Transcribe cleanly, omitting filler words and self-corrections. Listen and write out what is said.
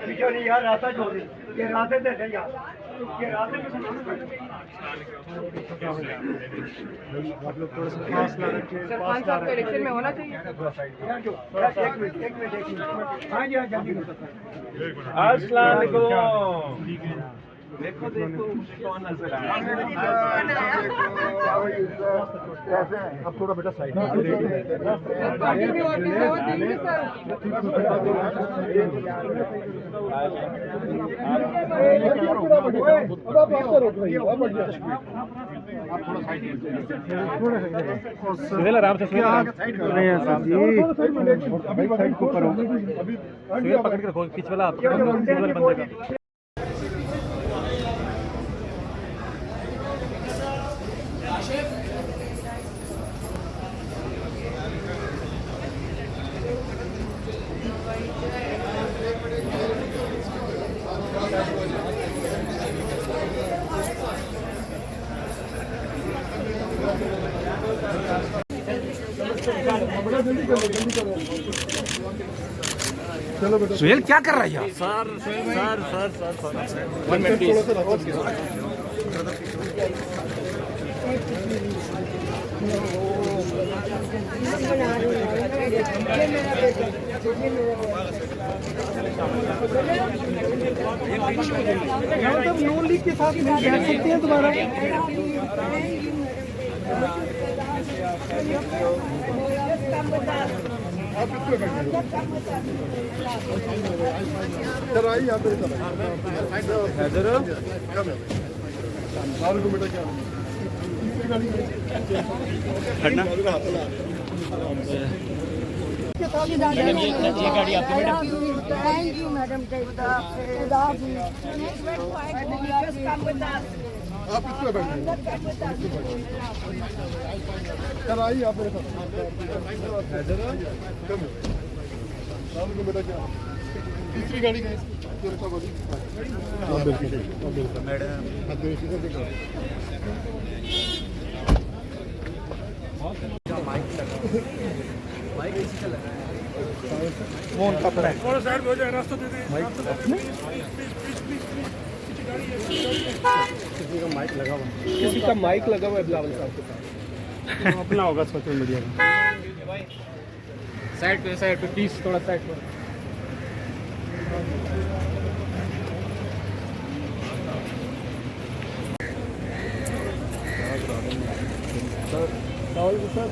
Video नहीं यार, रास्ता छोड़ दे, ये रास्ते दे दे यार, ये रास्ते में आप लोग थोड़ा सा पास ला रखिए, सरपंच साहब के इलेक्शन में होना चाहिए। एक मिनट। हाँ जी हाँ, जल्दी अस्सलाम वालेकुम। देखो देखो कौन नजर आया। कैसे हैं? अब थोड़ा बेटा साइड आराम से साइड को करो, पकड़ के रखो पीछे वाला बंदे का। चलो बेटा। सुहेल क्या कर रहा है यार? Sir sir sir sir sir 1 minute please. मतलब नो लीग के साथ नहीं बैठ सकते हैं दोबारा। सर आई यहाँ पे बेटा क्या ये गाड़ी आपकी मैडम। Thank you madam. आप किस पे बैठे? सर आई यहाँ पे बेटा क्या तीसरी गाड़ी का वो उनका अपना है। थोड़ा साइड हो जाए, रास्ता दे दें। किसी का माइक लगा हुआ है, किसी का माइक लगा हुआ है बिलावल साहब के पास। अपना होगा सोशल मीडिया में। साइड पे प्लीज, थोड़ा साइड पे। Sir Rahul sir